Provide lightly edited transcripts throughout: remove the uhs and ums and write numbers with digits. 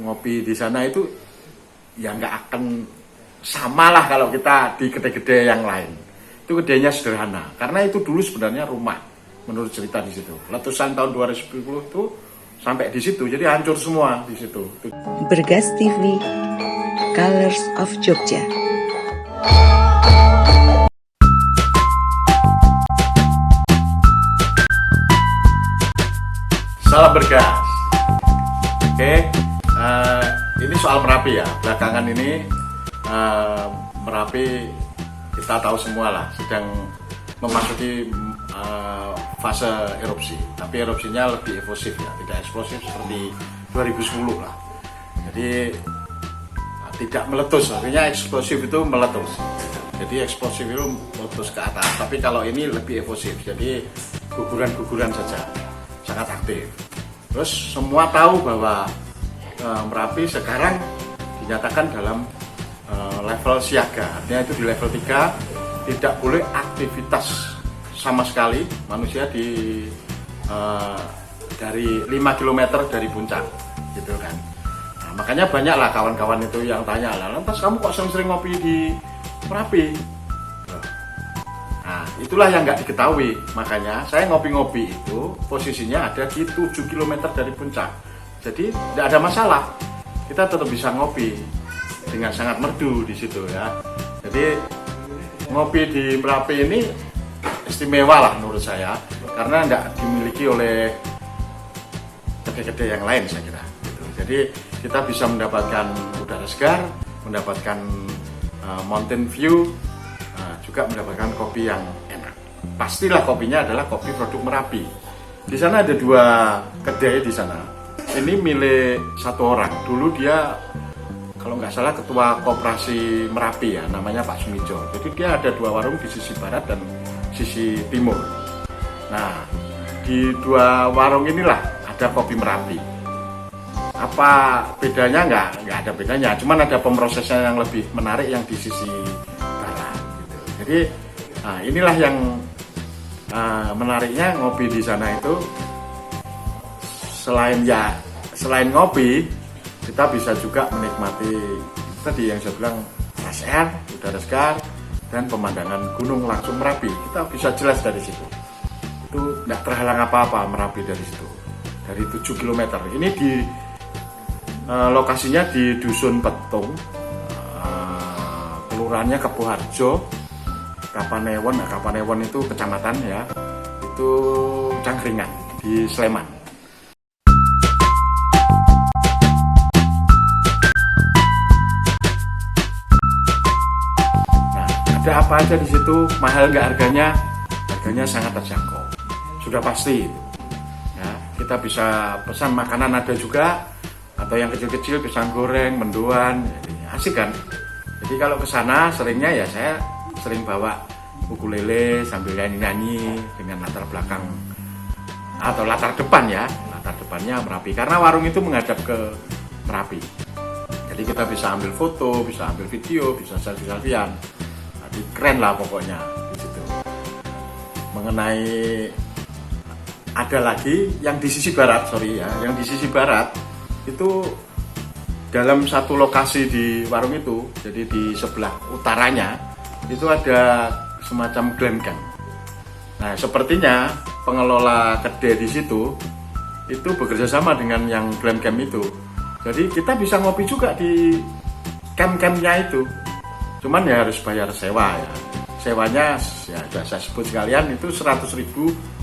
ngopi di sana itu ya nggak akan sama lah kalau kita di gede-gede yang lain. Itu gedenya sederhana karena itu dulu sebenarnya rumah menurut cerita di situ. Letusan tahun 2010 itu sampai di situ, jadi hancur semua di situ. Bergas TV, Colors of Jogja. Salam Bergas. Oke, ini soal Merapi ya. Belakangan ini Merapi kita tahu semua lah sedang memasuki fase erupsi. Tapi erupsinya lebih evosif ya, tidak eksplosif seperti 2010 lah. Jadi tidak meletus, artinya eksplosif itu meletus. Jadi eksplosif itu meletus ke atas. Tapi kalau ini lebih evosif, jadi guguran-guguran saja, sangat aktif. Terus semua tahu bahwa Merapi sekarang dinyatakan dalam level siaga, artinya itu di level 3 tidak boleh aktivitas sama sekali manusia dari 5 km dari puncak gitu kan. Nah, makanya banyaklah kawan-kawan itu yang tanya, lantas kamu kok sering-sering ngopi di Merapi? Nah, itulah yang nggak diketahui. Makanya saya ngopi-ngopi itu posisinya ada di 7 km dari puncak. Jadi tidak ada masalah. Kita tetap bisa ngopi dengan sangat merdu di situ ya. Jadi ngopi di Merapi ini istimewa lah menurut saya karena tidak dimiliki oleh gede-gede yang lain saya kira. Gitu. Jadi kita bisa mendapatkan udara segar, mendapatkan mountain view, juga mendapatkan kopi yang enak. Pastilah kopinya adalah kopi produk Merapi. Di sana ada 2 kedai di sana. Ini milik satu orang. Dulu dia kalau nggak salah ketua koperasi Merapi ya, namanya Pak Sumijo. Jadi dia ada 2 warung di sisi barat dan sisi timur. Nah, di 2 warung inilah ada kopi Merapi. Apa bedanya? Nggak ada bedanya. Cuman ada pemrosesnya yang lebih menarik yang di sisi barat. Gitu. Jadi inilah yang menariknya ngopi di sana itu. Selain ngopi, kita bisa juga menikmati tadi yang saya bilang fresh air, udara segar, dan pemandangan gunung langsung Merapi. Kita bisa jelas dari situ. Itu tidak terhalang apa-apa Merapi dari situ. Dari 7 km. Ini di lokasinya di Dusun Petung, kelurahannya Kepuharjo, Kapanewon. Nah, Kapanewon itu kecamatan ya. Itu Cangkringan di Sleman. Ada apa aja di situ, mahal nggak harganya? Harganya sangat terjangkau, sudah pasti. Ya, kita bisa pesan makanan ada juga, atau yang kecil-kecil pisang goreng, mendoan, asik kan? Jadi kalau ke sana seringnya ya saya sering bawa ukulele sambil nyanyi-nyanyi dengan latar belakang atau latar depan ya, latar depannya Merapi karena warung itu menghadap ke Merapi. Jadi kita bisa ambil foto, bisa ambil video, bisa selfie-selfian. Keren lah pokoknya di situ. Mengenai ada lagi yang di sisi barat, yang di sisi barat itu dalam satu lokasi di warung itu, jadi di sebelah utaranya itu ada semacam glam camp. Nah, sepertinya pengelola kedai di situ itu bekerja sama dengan yang glam camp itu. Jadi kita bisa ngopi juga di camp-campnya itu. Cuman ya harus bayar sewa ya. Sewanya ya sudah saya sebut sekalian itu 100.000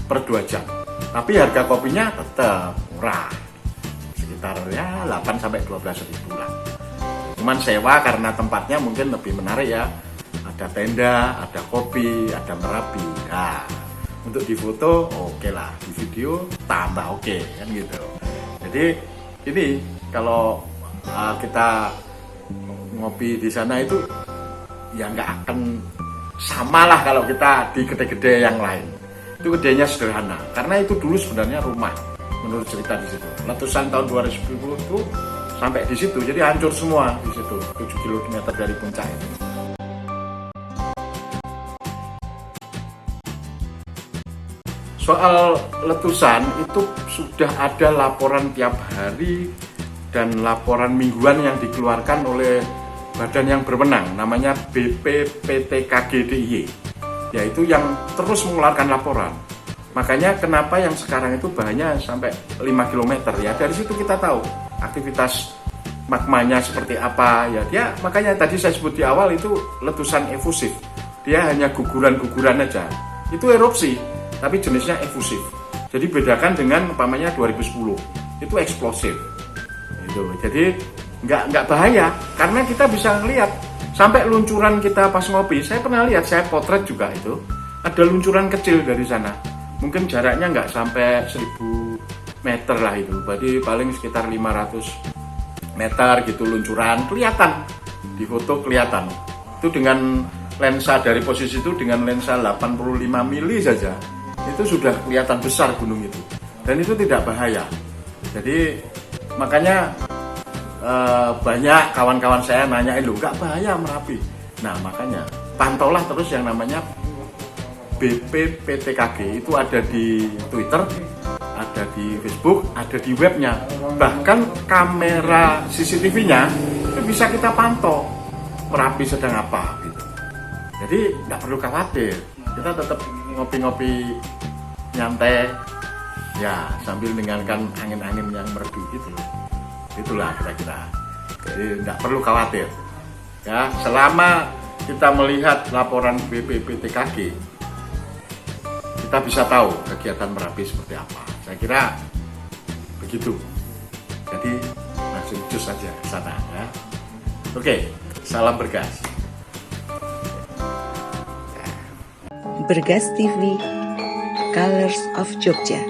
per 2 jam. Tapi harga kopinya tetap murah. Sekitar ya 8-12.000 lah. Cuman sewa karena tempatnya mungkin lebih menarik ya. Ada tenda, ada kopi, ada Merapi. Nah, untuk di foto oke lah, di video tambah oke kan gitu. Jadi ini kalau kita ngopi di sana itu ya nggak akan sama lah kalau kita di gede-gede yang lain. Itu gedenya sederhana karena itu dulu sebenarnya rumah menurut cerita di situ. Letusan tahun 2010 itu sampai di situ, jadi hancur semua di situ. 7 km dari puncak itu. Soal letusan itu sudah ada laporan tiap hari dan laporan mingguan yang dikeluarkan oleh badan yang berwenang, namanya BPPTKG DIY, yaitu yang terus mengeluarkan laporan. Makanya kenapa yang sekarang itu bahannya sampai 5 km ya, dari situ kita tahu aktivitas magmanya seperti apa ya. Dia makanya tadi saya sebut di awal itu letusan efusif, dia hanya guguran-guguran aja, itu erupsi tapi jenisnya efusif. Jadi bedakan dengan umpamanya 2010 itu eksplosif itu. Jadi nggak bahaya karena kita bisa lihat sampai luncuran kita pas ngopi. Saya pernah lihat, saya potret juga itu ada luncuran kecil dari sana, mungkin jaraknya nggak sampai 1000 meter lah itu, berarti paling sekitar 500 meter gitu luncuran, kelihatan di foto, kelihatan itu dengan lensa dari posisi itu, dengan lensa 85 mili saja itu sudah kelihatan besar gunung itu, dan itu tidak bahaya. Jadi makanya banyak kawan-kawan saya nanyain, loh nggak bahaya Merapi? Nah makanya pantaulah terus yang namanya BPPTKG, itu ada di Twitter, ada di Facebook, ada di webnya, bahkan kamera CCTV-nya itu bisa kita pantau Merapi sedang apa gitu. Jadi nggak perlu khawatir, kita tetap ngopi-ngopi nyantai ya sambil mendengarkan angin-angin yang merdu gitu. Itulah kira-kira. Jadi nggak perlu khawatir ya, selama kita melihat laporan BPPTKG kita bisa tahu kegiatan Merapi seperti apa. Saya kira begitu. Jadi langsung cus saja ke sana ya. Oke, salam bergas. Bergas TV, Colors of Jogja.